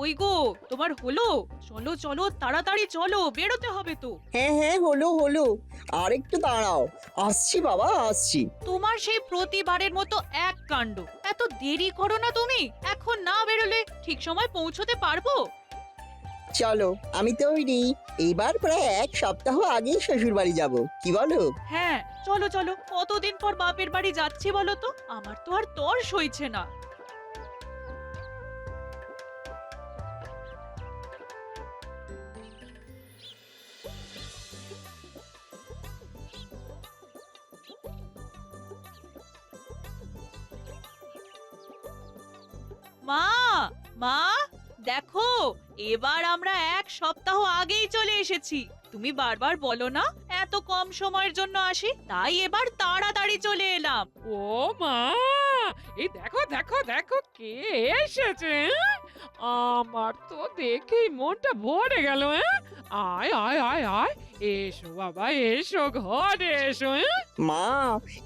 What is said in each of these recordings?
ওই গো, তোমার হলো? চলো চলো, তাড়াতাড়ি চলো, বেরোতে হবে তো। হ্যাঁ হ্যাঁ, হলো হলো। আর একটু দাঁড়াও, আসছি বাবা, আসছি। তোমার সেই প্রতিবারের মতো এক কাণ্ড। এত দেরি করো না তুমি। এখন না বেরোলে ঠিক সময় পৌঁছতে পারবো? চলো, আমি তৈরি। এইবার প্রায় এক সপ্তাহ আগেই শ্বশুর বাড়ি যাবো, কি বলো? হ্যাঁ, চলো চলো। কতদিন পর বাপের বাড়ি যাচ্ছি বলো তো? আমার তো আর তর সইছে না। মা, মা, দেখো, এবার আমরা এক সপ্তাহ আগেই চলে এসেছি। তুমি বারবার বলো না এত কম সময়ের জন্য আসি, তাই এবার তাড়াতাড়ি চলে এলাম। ও মা, এই দেখো দেখো দেখো কে এসেছে, হ্যাঁ? আমার তো দেখেই মনটা ভরে গেল। হ্যাঁ, আয় আয় আয় আয়, এসো বাবা, এসো ঘরে এসো। হ্যাঁ, মা,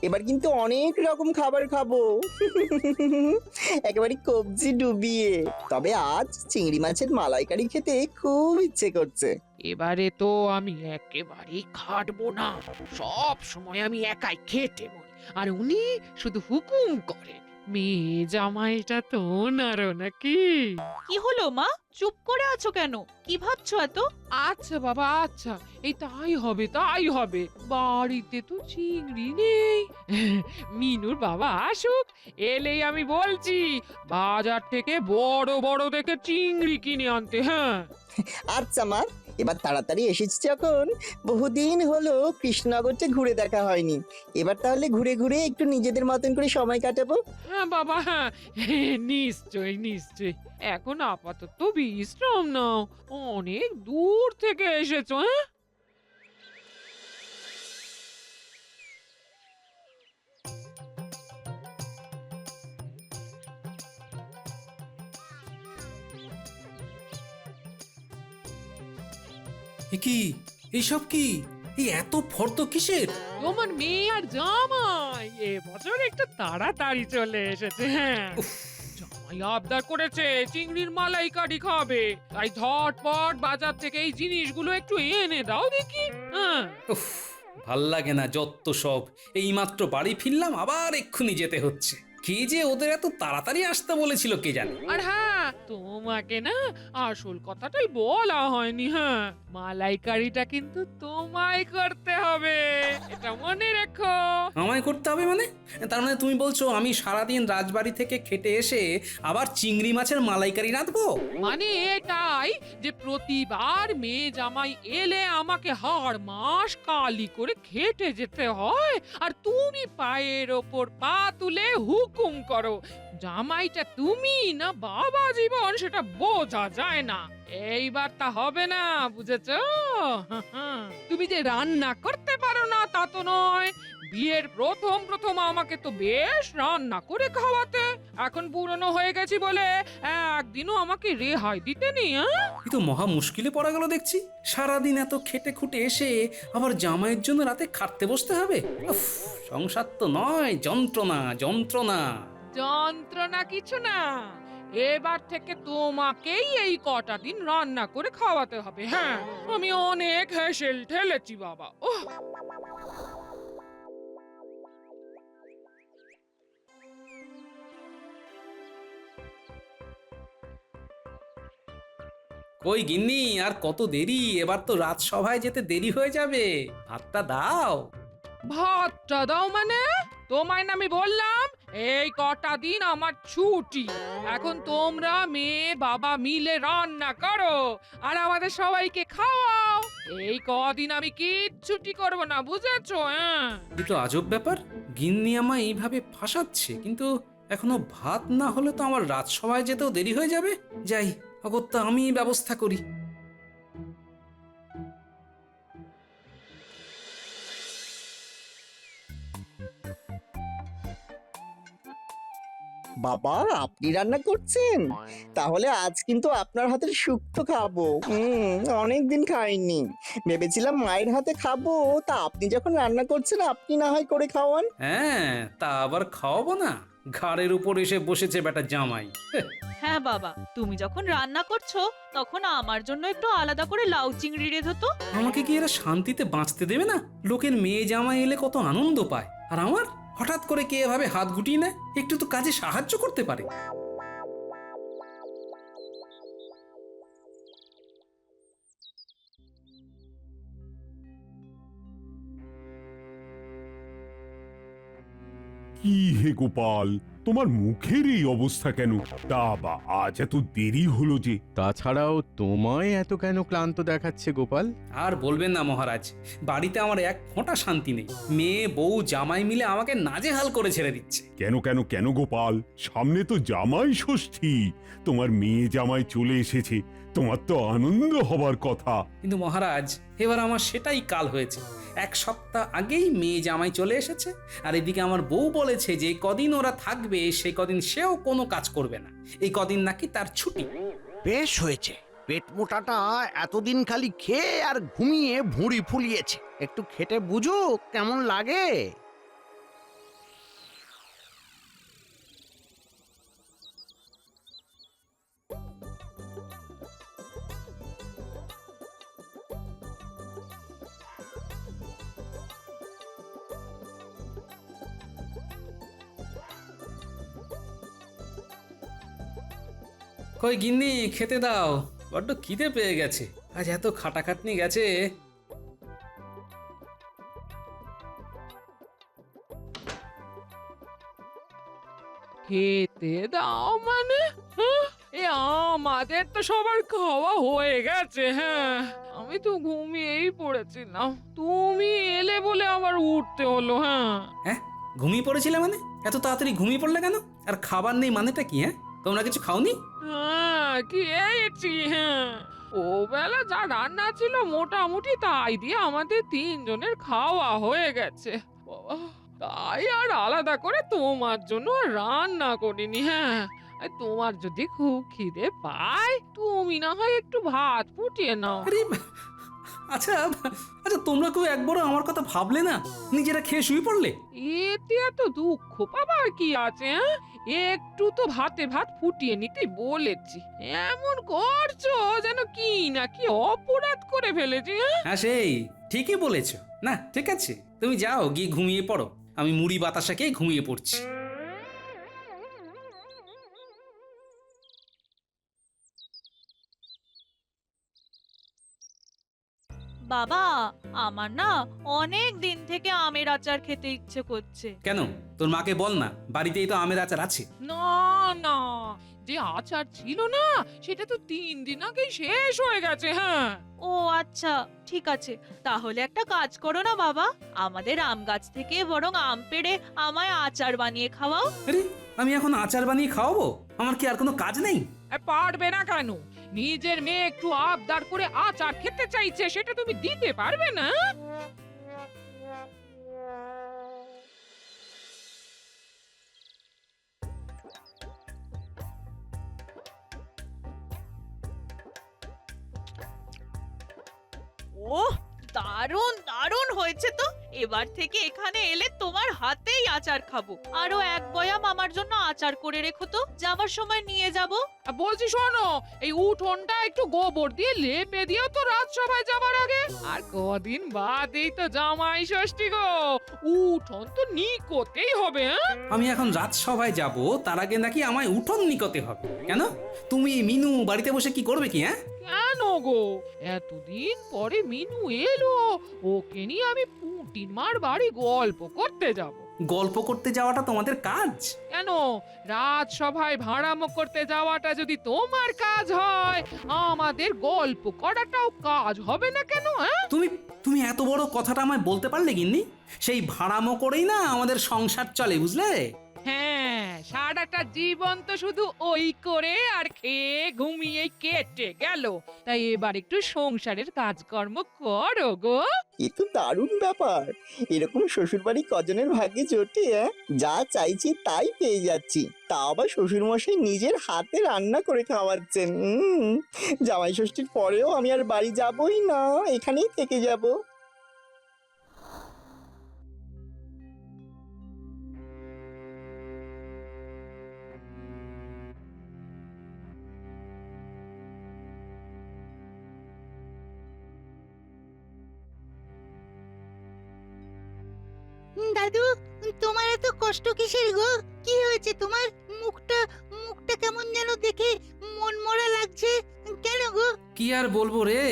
এবার কিন্তু অনেক রকম খাবার খাবো। একেবারে কবজি ডুবিয়ে। তবে আজ চিংড়ি মাছের মালাইকারি খেতে খুব ইচ্ছে করছে। এবারে তো আমি একেবারেই খাটবো না, সব সময় আমি একাই খেটে মরি, আর উনি শুধু হুকুম করে। মেয়ে জামাইটা তো ওনারও নাকি। কি হলো মা, চুপ করে আছো কেন? কি ভাবছো এত? আচ্ছা বাবা, আচ্ছা, এই তাই হবে তাই হবে। বাড়িতে তো চিংড়ি নেই। মিনুর বাবা আসুক, এলেই আমি বলছি বাজার থেকে বড় বড় দেখে চিংড়ি কিনে আনতে। হ্যাঁ, আচ্ছা মা, এবার তাড়াতাড়ি এসেছি যখন, বহুদিন হলো কৃষ্ণনগরটা ঘুরে দেখা হয়নি। এবার তাহলে ঘুরে ঘুরে একটু নিজেদের মতন করে সময় কাটাবো। হ্যাঁ বাবা, হ্যাঁ, নিশ্চয়ই নিশ্চয়ই। এখন আপাতত বিশ্রাম নাও, অনেক দূর থেকে এসেছো। হ্যাঁ, এ কি? এইসব কি? এই এত ফর্দ কিসের? তোমার মেয়ে আর জামাই এবছর একটু তাড়াতাড়ি চলে এসেছে। হ্যাঁ, জামাই আবদার করেছে চিংড়ির মালাইকারি খাবে, তাই ঝটপট বাজার থেকে এই জিনিসগুলো একটু এনে দাও দেখি। হ্যাঁ, উফ, ভাল লাগে না যত সব। এইমাত্র বাড়ি ফিরলাম, আবার এক্ষুনি যেতে হচ্ছে। কে যে ওদের এত তাড়াতাড়ি আসতে বলেছিল কে জানে। আর হ্যাঁ, তোমাকে না আসল কথাটাই বলা হয়নি। হ্যাঁ, মালাইকারিটা কিন্তু তোমায় করতে হবে, এটা মনে রেখো। আমায় করতে হবে মানে? তার মানে তুমি বলছো আমি সারাদিন রাজবাড়ি থেকে খেটে এসে আবার চিংড়ি মাছের মালাইকারি রাঁধবো? মানে এটাই যে প্রতিবার মেয়ে জামাই এলে আমাকে হাড় মাস কালি করে খেটে যেতে হয়, আর তুমি পায়ের ওপর পা তুলে হুকুম করো। জামাইটা তুমি না বাবা জীবন সেটা বোঝা যায় না। এইবার তা হবে না, বুঝেছো? তুমি যে রান্না করতে পারো না তা তো নয়, বিয়ের প্রথম প্রথম আমাকে তো বেশ রান্না করে খাওয়াতে। এখন পুরনো হয়ে গেছি বলে একদিনও আমাকে রেহাই দিতে নেই। হ্যাঁ, এ তো মহা মুশকিলে পড়া গেল দেখছি। সারাদিন এত খেটে খুটে এসে আবার জামাইয়ের জন্য রাতে খাটতে বসতে হবে। উফ, সংসার তো নয়, যন্ত্রণা যন্ত্রণা। যন্ত্রণা কিছু না, এবার থেকে তোমাকেই এই কটা দিন রান্না করে খাওয়াতে হবে। হ্যাঁ, আমি অনেক হেসেল ঠেলেছি বাবা। ওহ, কই গিন্নি, আর কত দেরি? এবার তো রাজসভায় যেতে দেরি হয়ে যাবে। ভাতটা দাও। ভাতটা দাও মানে? তোমায় না আমি বললাম এই কটা দিন আমার ছুটি। এখন তোমরা মেয়ে বাবা মিলে রান্না করো আর আমাদের সবাইকে খাওয়াও। এই কদিন আমি কিচ্ছুটি করবো না, বুঝেছো? হ্যাঁ, এ তো আজব ব্যাপার, গিন্নি আমায় এইভাবে ফাঁসাচ্ছে। কিন্তু এখনো ভাত না হলে তো আমার রাজসভায় যেতেও দেরি হয়ে যাবে। যাই, অগত্যা আমি ব্যবস্থা করি। বাবা, আপনি রান্না করছেন? তাহলে আজ কিন্তু আপনার হাতের শুক্তো খাবো। অনেকদিন খাইনি। ভেবেছিলাম মায়ের হাতে খাবো, তা আপনি যখন রান্না করছেন আপনি না হয় করে খাওয়ান। হ্যাঁ, তা আবার খাওয়াবো না? ঘাড়ের উপর এসে বসেছে বেটা জামাই। হ্যাঁ বাবা, তুমি যখন রান্না করছো তখন আমার জন্য একটু আলাদা করে লাউ চিংড়ি রেঁধো তো। আমাকে কি এরা শান্তিতে বাঁচতে দেবে না? লোকের মেয়ে জামাই এলে কত আনন্দ পায়, আর আমার হঠাৎ করে কে এভাবে হাত গুটিয়ে নেয়, একটু তো কাজে সাহায্য করতে পারে। কি হে গোপাল, তোমার মুখের এই অবস্থা কেন? তা বা আজ এত দেরি হলো যে? তাছাড়াও তোমায় এত কেন ক্লান্ত দেখাচ্ছে গোপাল? আর বলবেন না মহারাজ, বাড়িতে আমার এক ফোঁটা শান্তি নেই। মেয়ে বউ জামাই মিলে আমাকে নাজেহাল করে ছেড়ে দিচ্ছে। কেন কেন কেন গোপাল, সামনে তো জামাই ষষ্ঠী, তোমার মেয়ে জামাই চলে এসেছে, তোমার তো আনন্দ হবার কথা। কিন্তু মহারাজ, এবার আমার সেটাই কাল হয়েছে। এক সপ্তাহ আগেই মেয়ে জামাই চলে এসেছে, আর এদিকে আমার বউ বলেছে যে কদিন ওরা থাকবে সেই কদিন সেও কোনো কাজ করবে না। এই কদিন নাকি তার ছুটি। বেশ হয়েছে, পেট মোটাটা এতদিন খালি খেয়ে আর ঘুমিয়ে ভুঁড়ি ফুলিয়েছে। একটু খেটে বুঝুক কেমন লাগে। কই গিন্নি, খেতে দাও, বড্ড খিদে পেয়ে গেছে। আজ এত খাটাখাটনি গেছে। খেতে দাও মানে? হ্যাঁ? এ আমাদের তো সবার খাওয়া হয়ে গেছে। হ্যাঁ, আমি তো ঘুমিয়েই পড়েছিলাম, তুমি এলে বলে আবার উঠতে হলো। হ্যাঁ, হ্যাঁ, ঘুমিয়ে পড়েছিলে মানে? এত তাড়াতাড়ি ঘুমিয়ে পড়লে কেন? আর খাবার নেই মানেটা কি? হ্যাঁ, তোমরা কিছু খাওনি? হ্যাঁ খেয়েছি। হ্যাঁ, ও বেলা যা রান্না ছিল মোটামুটি তাই দিয়ে আমাদের তিনজনের খাওয়া হয়ে গেছে। বাবা, তাই আর আলাদা করে তোমার জন্য আর রান্না করিনি। হ্যাঁ, আর তোমার যদি খুব খিদে পায় তুমি না হয় একটু ভাত ফুটিয়ে নাও। আরে আচ্ছা আচ্ছা, তোমরা কেউ একবারও আমার কথা ভাবলে না? নিজেরা খেয়ে শুয়ে পড়লে। এতে এত দুঃখ পাবার কি আছে? হ্যাঁ? একটু তো ভাতে ভাত ফুটিয়ে নিতে বলেছি, এমন করছো যেন কি না কি অপরাধ করে ফেলেছি। হ্যাঁ? হ্যাঁ, সেই ঠিকই বলেছ। না ঠিক আছে, তুমি যাও গিয়ে ঘুমিয়ে পড়ো, আমি মুড়ি বাতাসা খেয়ে ঘুমিয়ে পড়ছি। বাবা, আমার না অনেক দিন থেকে আমের আচার খেতে ইচ্ছে করছে। কেন, তোর মাকে বল না, বাড়িতেই তো আমের আচার আছে। না না, যে আচার ছিল না সেটা তো 3 দিন আগেই শেষ হয়ে গেছে। হ্যাঁ, ও আচ্ছা, ঠিক আছে, তাহলে একটা কাজ করো না বাবা, আমাদের আম গাছ থেকে বরং আম পেড়ে আমায় আচার বানিয়ে খাওয়াও। আরে, আমি এখন আচার বানিয়ে খাওয়াবো? আমার কি আর কোনো কাজ নেই? পারবে না কেন? নিজের মেয়ে একটু আবদার করে আচার খেতে চাইছে, সেটা তুমি দিতে পারবে না? ওহ, দারুণ দারুণ হয়েছে তো। এবার থেকে এখানে এলে তোমার হাতেই আচার খাবো। আরো এক বয়াম আমার জন্য আচার করে রেখো তো, যাবার সময় নিয়ে যাব। বলছি শোনো, এই উঠোনটা একটু গোবর দিয়ে লেপে দিও তো রাজসভায় যাবার আগে। আর কদিন বাদেই তো জামাই ষষ্ঠী গো, উঠোন তো নিকোতেই হবে। হ্যাঁ, আমি এখন রাজসভায় যাব, তার আগে নাকি আমায় উঠোন নিকতে হবে? কেন, তুমি মিনু বাড়িতে বসে কি করবে কি? হ্যাঁ, কেন গো, এতদিন পরে মিনু এলো, ওকে নিয়ে আমি পুটির মার বাড়ি গল্প করতে যাব। গল্প করতে যাওয়াটা তোমাদের কাজ? কেন, রাজসভায় ভাড়ামো করতে যাওয়াটা যদি তোমার কাজ হয়, আমাদের গল্প করাটাও কাজ হবে না কেন? হ্যাঁ, তুমি তুমি এত বড় কথাটা আমায় বলতে পারলে গিন্নি? সেই ভাড়ামো করেই না আমাদের সংসার চলে, বুঝলে? হ্যাঁ, সারাটা জীবন তো শুধু ওই করে আর খেয়ে ঘুমিয়ে কেটে গেল, তাই এবার একটু সংসারের কাজকর্ম করো গো। এ তো দারুণ ব্যাপার। এরকম শ্বশুর বাড়ি কজনের ভাগ্যে জোটে? যা চাইছি তাই পেয়ে যাচ্ছি, তা আবার শ্বশুর মশাই নিজের হাতে রান্না করে খাওয়াচ্ছেন। জামাই ষষ্ঠীর পরেও আমি আর বাড়ি যাবই না, এখানেই থেকে যাব। দাদু, তোমার এত কষ্ট কিসের গো? কি হয়েছে তোমার? মুখটা মুখটা কেমন যেন দেখে মন মরা লাগছে কেন গো? কি আর বলবো রে,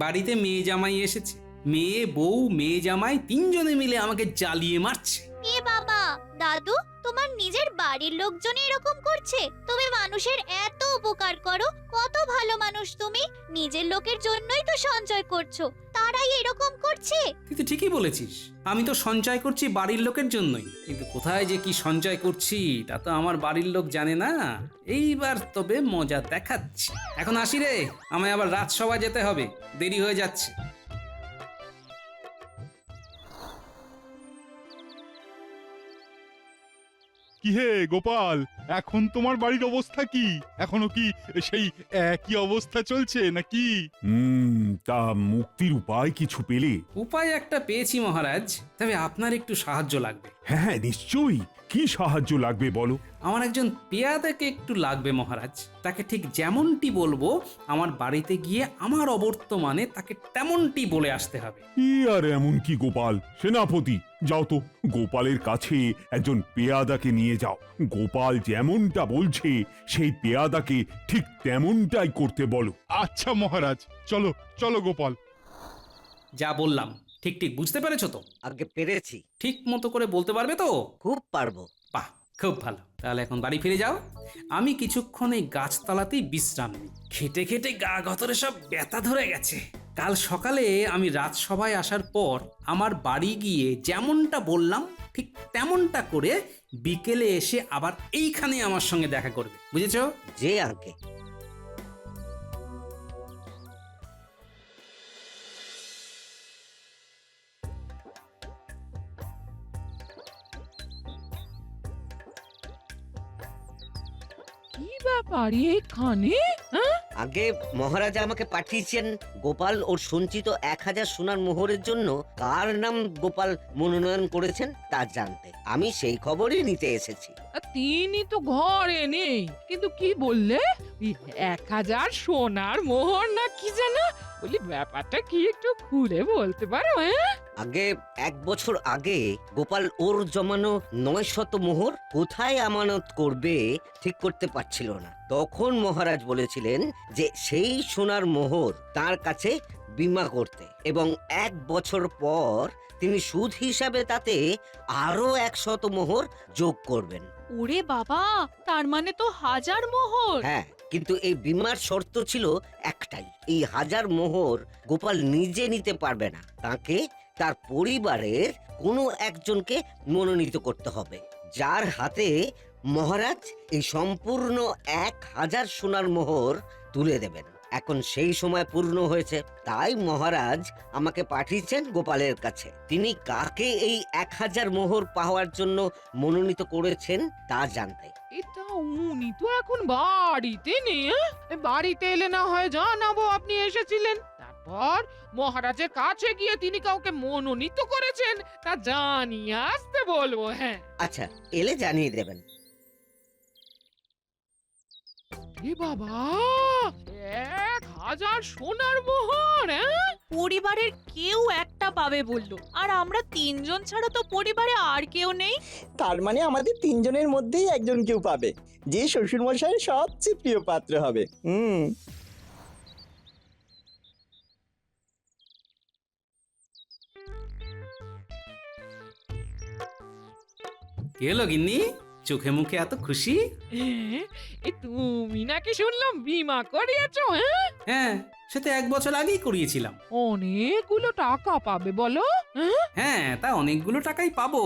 বাড়িতে মেয়ে জামাই এসেছে। মেয়ে বউ মেয়ে জামাই তিনজনে মিলে আমাকে জ্বালিয়ে মারছে। এ বাবা, দাদু তোমার নিজের বাড়ির লোকজন এরকম করছে? তুমি মানুষের এত উপকার করো, কত ভালো মানুষ তুমি। নিজের লোকের জন্যই তো সঞ্চয় করছো, তারাই এরকম করছে। তুই তো ঠিকই বলেছিস, আমি তো সঞ্চয় করছি বাড়ির লোকের জন্যই, কিন্তু কোথায় যে কি সঞ্চয় করছি তা তো আমার বাড়ির লোক জানে না। এইবার তবে মজা দেখাচ্ছি। এখন আসি রে, আমায় আবার রাজসভা যেতে হবে, দেরি হয়ে যাচ্ছে। কি হে গোপাল, এখন তোমার বাড়ির অবস্থা কি? এখনো কি সেই একই অবস্থা চলছে নাকি? তা মুক্তির উপায় কিছু পেলে? উপায় একটা পেয়েছি মহারাজ, তবে আপনার একটু সাহায্য লাগবে। হ্যাঁ হ্যাঁ, নিশ্চয়ই। কি সাহায্য লাগবে বলো? আমার একজন পেয়াদাকে একটু লাগবে মহারাজ। তাকে ঠিক যেমনটি বলবো, আমার বাড়িতে গিয়ে আমার অবর্তমানে তাকে তেমনটি বলে আসতে হবে। আর এমন কি গোপাল, সেনাপতি যাও তো, গোপালের কাছে একজন পেয়াদাকে নিয়ে যাও। গোপাল যেমনটা বলছে সেই পেয়াদাকে ঠিক তেমনটাই করতে বলো। আচ্ছা মহারাজ, চলো চলো গোপাল। যা বললাম ঠিক ঠিক বুঝতে পেরেছো তো? আগে পেরেছি, ঠিক মতো করে বলতে পারবে তো? খুব পারবো। বাহ, খুব ভালো। তাহলে এখন বাড়ি ফিরে যাও, আমি কিছুক্ষণ এই গাছতলাতেই বিশ্রাম নিই। খেটে খেটে গা গতরে সব ব্যথা ধরে গেছে। কাল সকালে আমি রাজসভায় আসার পর আমার বাড়ি গিয়ে যেমনটা বললাম ঠিক তেমনটা করে বিকেলে এসে আবার এইখানে আমার সঙ্গে দেখা করবে, বুঝেছো? যে আগে কি ব্যাপার এখানে? হ্যাঁ? আগে মহারাজা আমাকে পাঠিয়েছেন গোপাল ওর সঞ্চিত 1000 সোনার মোহরের জন্য কার নাম গোপাল মনোনয়ন করেছেন তা জানতে। আমি সেই খবরই নিতে এসেছি। তিনি তো ঘরে নেই, কিন্তু কি বললে? 1000 সোনার মোহর না কি যেন বলি, ব্যাপারটা কি একটু খুলে বলতে পারো? আগে 1 বছর আগে গোপাল ওর জমানো 900 মোহর কোথায় আমানত করবে ঠিক করতে পারছিল না। তখন মহারাজ বলেছিলেন যে সেই সোনার মোহর তার কাছে বীমা করতে, এবং 1 বছর পর তিনি সুদ হিসাবে তাতে আরো 100 মোহর যোগ করবেন। ওরে বাবা, তার মানে তো 1000 মোহর। হ্যাঁ, কিন্তু এই বীমার শর্ত ছিল একটাই, এই 1000 মোহর গোপাল নিজে নিতে পারবে না, তাকে তার পরিবারের কোনো একজনকে মনোনীত করতে হবে, যার হাতে মহারাজ এই সম্পূর্ণ 1000 সোনার মোহর তুলে দেবেন। এখন সেই সময় পূর্ণ হয়েছে, তাই মহারাজ আমাকে পাঠিয়েছেন গোপালের কাছে। তিনি কাকে এই 1000 মোহর পাওয়ার জন্য মনোনীত করেছেন তা জানতে। এটা উনি তো এখন বাড়িতে নেই। বাড়িতে এলে না হয় জানাবো আপনি এসেছিলেন, তারপর মহারাজের কাছে গিয়ে তিনি কাউকে মনোনীত করেছেন তা জানিয়ে আসতে বলবো। হ্যাঁ আচ্ছা, এলে জানিয়ে দেবেন। এ বাবা, 1000 সোনার মোহর! পরিবারের কেউ একটা পাবে বললো, আর আমরা 3 জন ছাড়া তো পরিবারে আর কেউ নেই। তার মানে আমাদের 3 জনের মধ্যেই একজন কেউ পাবে, যে শ্বশুর মশাইয়ের সবচেয়ে প্রিয় পাত্র হবে। কি হলো গিন্নি, চোখে মুখে এত খুশি? তুমি নাকি শুনলাম বীমা করিয়েছো? হ্যাঁ, সে তো 1 বছর আগেই করিয়েছিলাম। অনেকগুলো টাকা পাবে বলো? হ্যাঁ, তা অনেকগুলো টাকাই পাবো,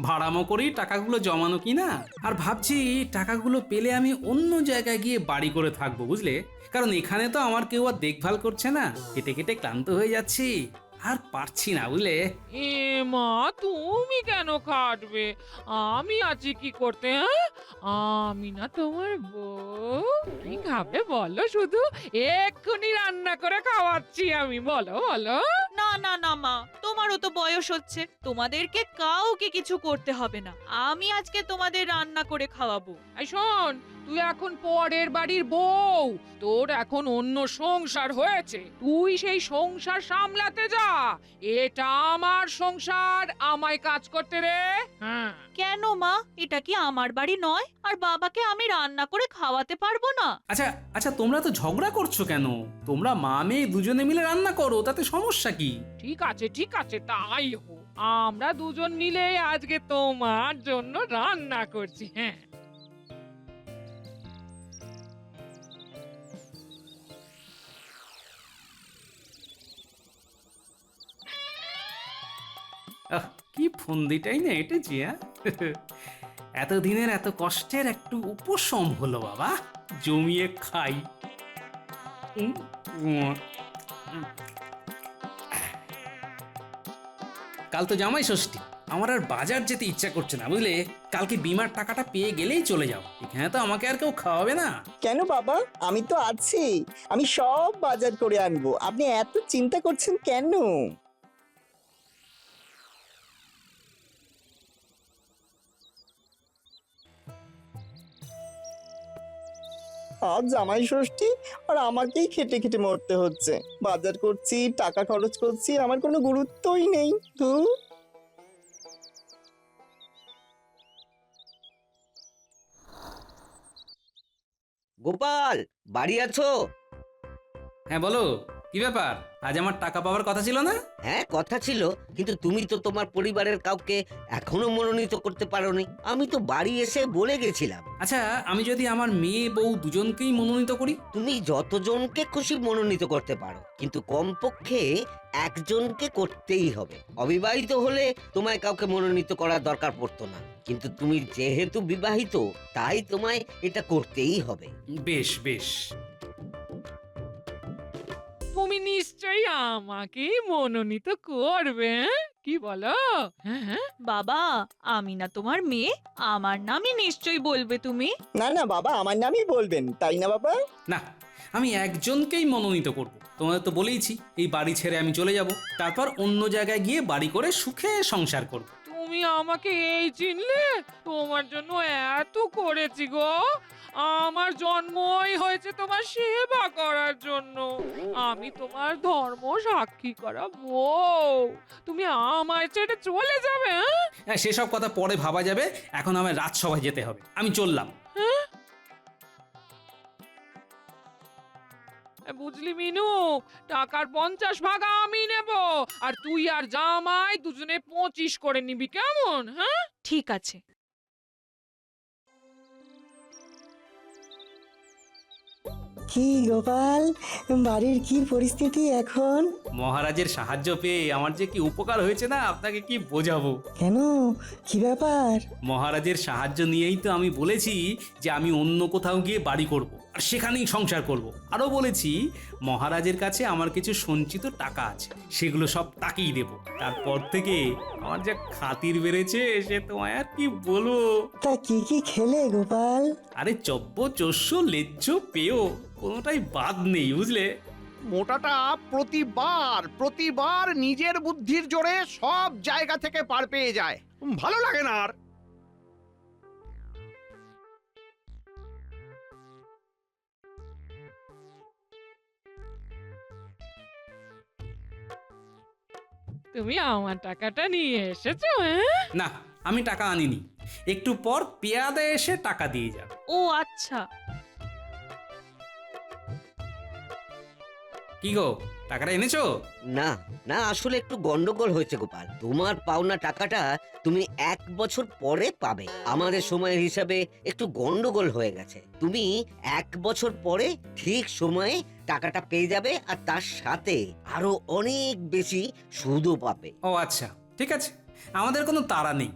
ভাড়ামো করেই টাকাগুলো জমানো কিনা। আর ভাবছি টাকাগুলো পেলে আমি অন্য জায়গায় গিয়ে বাড়ি করে থাকবো, বুঝলে? কারণ এখানে তো আমার কেউ আর দেখভাল করছে না, কেটে কেটে ক্লান্ত হয়ে যাচ্ছি, আর পারছি না, বুঝলে? এ মা, তুমি কেন খাটবে? আমি আছি কি করতে? আমি না তোমার বউ? কি খাবে বলো, শুধু এক্ষুনি রান্না করে খাওয়াচ্ছি আমি। বলো বলো। না না না মা, তোমারও তো বয়স হচ্ছে, তোমাদেরকে কাউকে কিছু করতে হবে না, আমি আজকে তোমাদের রান্না করে খাওয়াবো। এই শোন, তুই এখন পরের বাড়ির বউ, তোর এখন অন্য সংসার হয়েছে, তুই সেই সংসার সামলাতে যা। এটা আমার সংসার, আমায় কাজ করতে রে। হ্যাঁ। কেন মা, এটা কি আমার বাড়ি নয়? আর বাবাকে আমি রান্না করে খাওয়াতে পারবো না? আচ্ছা আচ্ছা, তোমরা তো ঝগড়া করছো কেন? তোমরা মা মেয়ে দুজনে মিলে রান্না করো, তাতে সমস্যা কি? ঠিক আছে, তাই হোক। আমরা দুজন মিলে আজকে তোমার জন্য রান্না করছি। হ্যাঁ। কি ফন্দিটাই না এটেছি, হ্যাঁ? এতদিনের এত কষ্টের একটু উপশম হলো বাবা, জমিয়ে খাই। কাল তো জামাই ষষ্ঠী, আমার আর বাজার যেতে ইচ্ছা করছে না, বুঝলে? কালকে বিমার টাকাটা পেয়ে গেলেই চলে যাও, এখানে তো আমাকে আর কেউ খাওয়াবে না। কেন বাবা, আমি তো আছি, আমি সব বাজার করে আনবো, আপনি এত চিন্তা করছেন কেন? আজ জামাই ষষ্ঠী আর আমাকেই খেটে খেটে মরতে হচ্ছে, বাজার করছি, টাকা খরচ করছি, আমার কোনো গুরুত্বই নেই। ধুর। গোপাল, বাড়ি আছো? হ্যাঁ বলো, কি ব্যাপার? আজ আমার টাকা পাওয়ার কথা ছিল না? হ্যাঁ, কথা ছিল, কিন্তু তুমি তো তোমার পরিবারের কাউকে এখনো মনোনীত করতে পারোনি। আমি তো বাড়ি এসে বলে গেছিলাম। আচ্ছা, আমি যদি আমার মেয়ে বউ দুজনকেই মনোনীত করি? তুমি যতজনকে খুশি মনোনীত করতে পারো, কিন্তু কমপক্ষে একজনকে করতেই হবে। অবিবাহিত হলে তোমায় কাউকে মনোনীত করার দরকার পড়তো না, কিন্তু তুমি যেহেতু বিবাহিত, তাই তোমায় এটা করতেই হবে। বেশ বেশ। তুমি নিশ্চয়ই আমাকেই মনোনীত করবে, হ্যাঁ? কি বলো? হ্যাঁ। বাবা, আমি না তোমার মেয়ে, আমার নামই নিশ্চয়ই বলবে তুমি। না না বাবা, আমার নামই বলবেন, তাই না বাবা? না, আমি একজনকেই মনোনীত করব। তোমাদের তো বলেইছি, এই বাড়ি ছেড়ে আমি চলে যাব, তারপর অন্য জায়গায় গিয়ে বাড়ি করে সুখে সংসার করব। তুমি আমাকে এই চিনলে? তোমার জন্য এত করেছি গো, আমার জন্মই হয়েছে তোমার সেবা করার জন্য। আমি তোমার ধর্ম সাক্ষী করা বউ, তুমি আমায় ছেড়ে চলে যাবে? হ্যাঁ, সেসব কথা পরে ভাবা যাবে, এখন আমার রাজসভায় যেতে হবে, আমি চললাম। বুঝলি মিনু, টাকার 50 ভাগ আমি নেব, আর তুই আর জামাই দুজনে 25 করে নিবি, কেমন? হ্যাঁ, ঠিক আছে। কি গোপাল, বাড়ির কি পরিস্থিতি এখন? মহারাজের সাহায্য পেয়ে আমার যে কি উপকার হয়েছে না, আপনাকে কি বোঝাবো। কেন, কি ব্যাপার? মহারাজের সাহায্য নিয়েই তো আমি বলেছি যে আমি অন্য কোথাও গিয়ে বাড়ি করব আর সেখানেই সংসার করব। আরও বলেছি মহারাজের কাছে আমার কিছু সঞ্চিত টাকা আছে, সেগুলো সব তাকেই দেব। তারপর থেকে আমার যা খাতির বেড়েছে সে তোমায় আর কি বলবো। তা কি কি খেলে গোপাল? আরে চব্য চস্য লেজ্জ পেয় কোনোটাই বাদ নেই, বুঝলে? মোটাটা প্রতিবার নিজের বুদ্ধির জোরে সব জায়গা থেকে পার পেয়ে যায়, ভালো লাগে না আর। তুমি আমার টাকাটা নিয়ে এসেছো? হ্যাঁ, না, আমি টাকা আনিনি, একটু পর পেয়াদা এসে টাকা দিয়ে যাবে। ও আচ্ছা। কি গো, টাকাটা এনেছো? না না, আসলে একটু গন্ডগোল হয়েছে গোপাল। তোমার পাওনা টাকাটা তুমি 1 বছর পরে পাবে। আমাদের সময়ের হিসাবে একটু গন্ডগোল হয়ে গেছে। তুমি 1 বছর পরে ঠিক সময়ে টাকাটা পেয়ে যাবে, আর তার সাথে আরো অনেক বেশি সুদও পাবে। ও আচ্ছা, ঠিক আছে, আমাদের কোনো তাড়া নেই।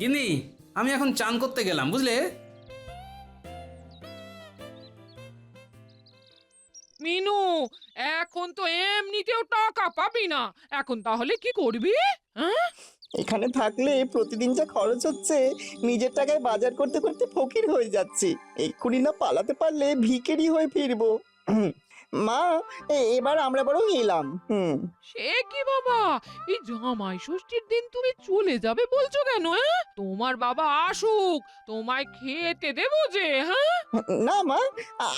গিন্নি, আমি এখন চান করতে গেলাম, বুঝলে? মিনু, এখন তো এমনিতেও টাকা পাবি না, এখন তাহলে কি করবি? হ্যাঁ, এখানে থাকলে প্রতিদিন যা খরচ হচ্ছে, নিজের টাকায় বাজার করতে করতে ফকির হয়ে যাচ্ছি। এক্ষুনি না পালাতে পারলে ভিখারি হয়ে ফিরবো। মা, এবার আমরা বরং এলাম। সে কি বাবা, এই জামাই ষষ্ঠীর দিন তুমি চলে যাবে বলছো কেন? তোমার বাবা আসুক, তোমায় খেতে দেবো যে। হ্যাঁ, না মা,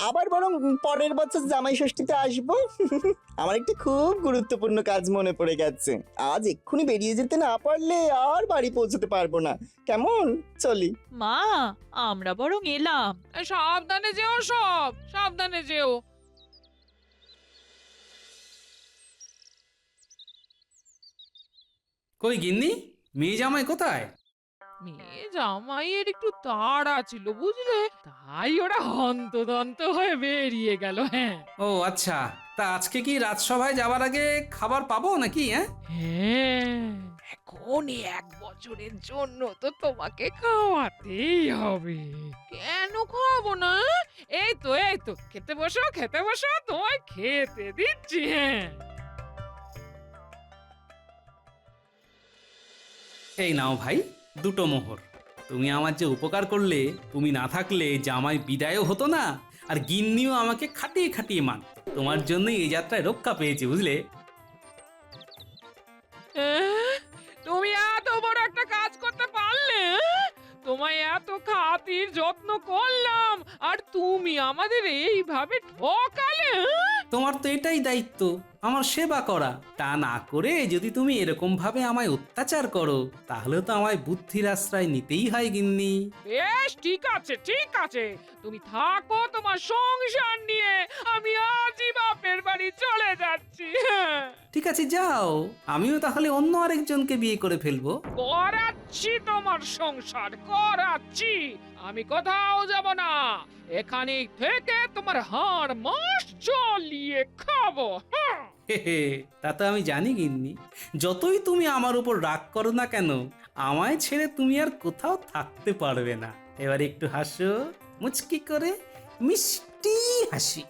আবার বরং পরের বছর জামাই ষষ্ঠীতে আসবো। আমার একটা খুব গুরুত্বপূর্ণ কাজ মনে পড়ে গেছে। আজ এক্ষুনি বেরিয়ে যেতে না পারলে আর বাড়ি পৌঁছতে পারবো না। কেমন, চলি? মা, আমরা বরং এলাম। সাবধানে যেও, সব সাবধানে যেও। কই গিন্নি, মেয়ে জামাই কোথায়? মেয়ে জামাইয়ের একটু তাড়া ছিল বুঝলে, তাই ওরা হন্তদন্ত হয়ে বেরিয়ে গেল। হ্যাঁ ও আচ্ছা, তা আজকে কি রাজসভায় যাবার আগে খাবার পাবো নাকি? হ্যাঁ, এখন 1 বছরের জন্য তো তোমাকে খাওয়াতেই হবে। কেন খাওয়াবো না? এই তো খেতে বসো, খেতে বসো, তোমায় খেতে দিচ্ছি। হ্যাঁ, এই নাও ভাই, 2টো মোহর। তুমি আমার যে উপকার করলে, তুমি না থাকলে জামাই বিদায়ও হতো না, আর গিন্নিও আমাকে খাটিয়ে খাটিয়ে মান। তোমার জন্যই এই যাত্রায় রক্ষা পেয়েছি, বুঝলে? তুমি এত বড় একটা কাজ করতে পারলে? তোমায় এত খাতির যত্ন করলাম, আর তুমি আমাদের এইভাবে ঠকালে? তোমার তো এটাই দায়িত্ব, আমার সেবা করা। তা না করে যদি তুমি এরকম ভাবে আমায় অত্যাচার করো, তাহলে তো আমায় বুদ্ধির আশ্রয় নিতেই হয় গিন্নি। বেশ, ঠিক আছে ঠিক আছে, তুমি থাকো তোমার সংসার নিয়ে, আমি আজই বাপের বাড়ি চলে যাচ্ছি। ঠিক আছে, যাও, আমিও তাহলে অন্য আরেকজনকে বিয়ে করে ফেলবো। করাচ্ছি তোমার সংসার, করাচ্ছি। আমি কোথাও যাব না, এখানে থেকে তোমার হাড় মাস জ্বলিয়ে খাবো। হে হে, তা তো আমি জানি গিন্নি। যতই তুমি আমার উপর রাগ করো না কেন, আমায় ছেড়ে তুমি আর কোথাও থাকতে পারবে না। এবার একটু হাসো, মুচকি করে, মিষ্টি হাসি।